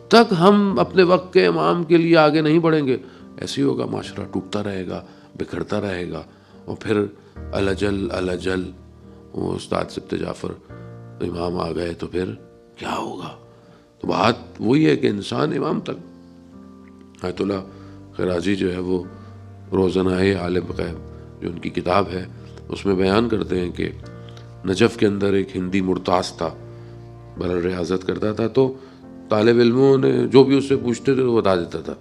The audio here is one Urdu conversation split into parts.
تک ہم اپنے وقت کے امام کے لیے آگے نہیں بڑھیں گے، ایسے ہی ہوگا، معاشرہ ٹوٹتا رہے گا، بکھرتا رہے گا، اور پھر الجل الجل وہ استاد سبت جعفر امام آ گئے تو پھر کیا ہوگا؟ تو بات وہی ہے کہ انسان امام تک. آیت اللہ خرازی جو ہے وہ روزنائے عالم غیب جو ان کی کتاب ہے اس میں بیان کرتے ہیں کہ نجف کے اندر ایک ہندی مرتاز تھا، برل ریاضت کرتا تھا، تو طالب علموں نے جو بھی اس سے پوچھتے تھے وہ بتا دیتا تھا،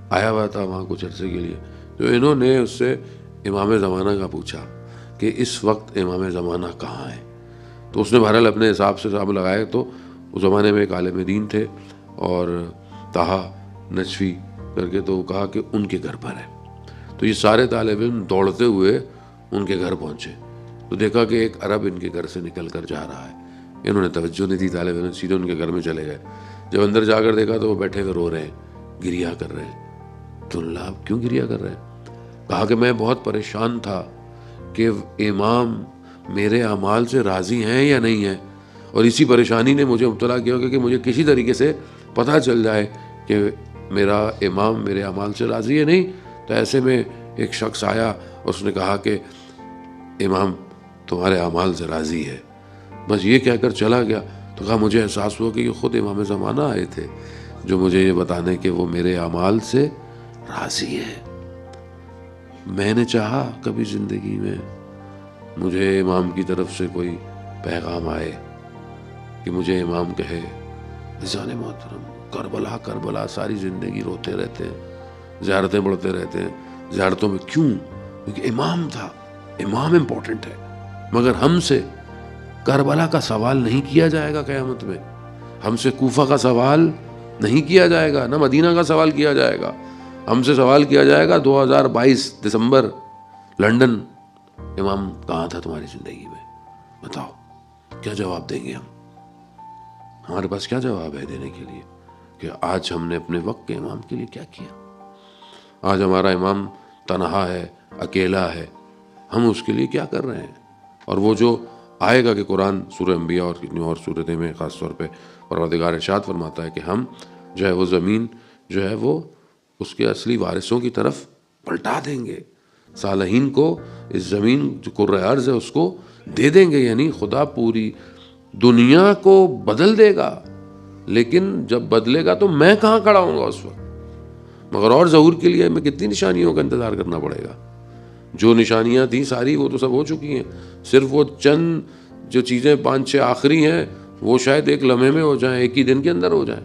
آیا ہوا تھا وہاں کچھ عرصے کے لیے. تو انہوں نے اس سے امام زمانہ کا پوچھا کہ اس وقت امام زمانہ کہاں ہے. تو اس نے بہرحال اپنے حساب سے صاحب لگائے. تو اس زمانے میں ایک عالم دین تھے اور طہا نجفی کر کے، تو وہ کہا کہ ان کے گھر پر ہے. تو یہ سارے طالب علم دوڑتے ہوئے ان کے گھر پہنچے تو دیکھا کہ ایک عرب ان کے گھر سے نکل کر جا رہا ہے. انہوں نے توجہ نہیں دی، طالب علم سیدھے ان کے گھر میں چلے گئے. جب اندر جا کر دیکھا تو وہ بیٹھے ہوئے رو رہے ہیں، گریا کر رہے ہیں. تو اللہ آپ کیوں گریا کر رہے ہیں؟ کہا کہ میں بہت پریشان تھا کہ امام میرے اعمال سے راضی ہیں یا نہیں ہیں، اور اسی پریشانی نے مجھے مبتلا کیا کہ مجھے کسی طریقے سے پتہ چل جائے کہ میرا امام میرے اعمال سے راضی ہے نہیں. تو ایسے میں ایک شخص آیا، اس نے کہا کہ امام تمہارے اعمال سے راضی ہے. بس یہ کہہ کر چلا گیا. تو کہا مجھے احساس ہوا کہ یہ خود امام زمانہ آئے تھے جو مجھے یہ بتانے کہ وہ میرے اعمال سے راضی ہے. میں نے چاہا کبھی زندگی میں مجھے امام کی طرف سے کوئی پیغام آئے کہ مجھے امام کہے عزیزان محترم کربلا کربلا ساری زندگی روتے رہتے ہیں، زیارتیں بڑھتے رہتے ہیں. زیارتوں میں کیوں؟ کیونکہ امام تھا، امام امپورٹنٹ ہے. مگر ہم سے کربلا کا سوال نہیں کیا جائے گا قیامت میں، ہم سے کوفہ کا سوال نہیں کیا جائے گا، نہ مدینہ کا سوال کیا جائے گا. ہم سے سوال کیا جائے گا 2022 دسمبر لنڈن، امام کہاں تھا تمہاری زندگی میں؟ بتاؤ کیا جواب دیں گے ہم؟ ہمارے پاس کیا جواب ہے دینے کے لیے کہ آج ہم نے اپنے وقت کے امام کے لیے کیا کیا؟ آج ہمارا امام تنہا ہے، اکیلا ہے، ہم اس کے لیے کیا کر رہے ہیں؟ اور وہ جو آئے گا کہ قرآن سورہ انبیاء اور کتنی اور صورتیں میں خاص طور پہ پروردگار ارشاد فرماتا ہے کہ ہم جو ہے وہ زمین جو ہے وہ اس کے اصلی وارثوں کی طرف پلٹا دیں گے. صالحین کو اس زمین جو کرۂ ارض ہے اس کو دے دیں گے. یعنی خدا پوری دنیا کو بدل دے گا، لیکن جب بدلے گا تو میں کہاں کھڑا ہوں گا اس وقت؟ مگر اور ظہور کے لیے ہمیں کتنی نشانیوں کا انتظار کرنا پڑے گا؟ جو نشانیاں تھیں ساری وہ تو سب ہو چکی ہیں. صرف وہ چند جو چیزیں 5-6 آخری ہیں وہ شاید ایک لمحے میں ہو جائیں، ایک ہی دن کے اندر ہو جائیں.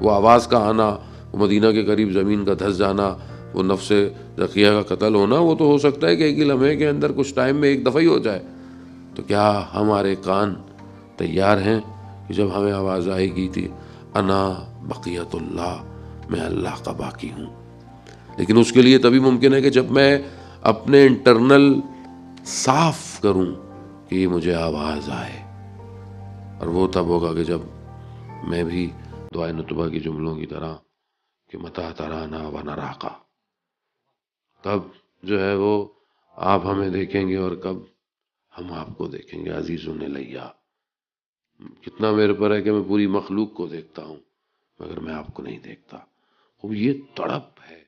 وہ آواز کا آنا، وہ مدینہ کے قریب زمین کا دھس جانا، وہ نفس ذکیہ کا قتل ہونا، وہ تو ہو سکتا ہے کہ ایک ہی لمحے کے اندر کچھ ٹائم میں ایک دفعہ ہی ہو جائے. تو کیا ہمارے کان تیار ہیں کہ جب ہمیں آواز آئے گی تھی انا بقیت اللہ، میں اللہ کا باقی ہوں؟ لیکن اس کے لیے تبھی ممکن ہے کہ جب میں اپنے انٹرنل صاف کروں کہ یہ مجھے آواز آئے. اور وہ تب ہوگا کہ جب میں بھی دعائے نطبہ کی جملوں کی طرح کہ متا ترانا و نراقا، تب جو ہے وہ آپ ہمیں دیکھیں گے اور کب ہم آپ کو دیکھیں گے. عزیزوں نے لیا کتنا میرے پر ہے کہ میں پوری مخلوق کو دیکھتا ہوں مگر میں آپ کو نہیں دیکھتا. وہ یہ تڑپ ہے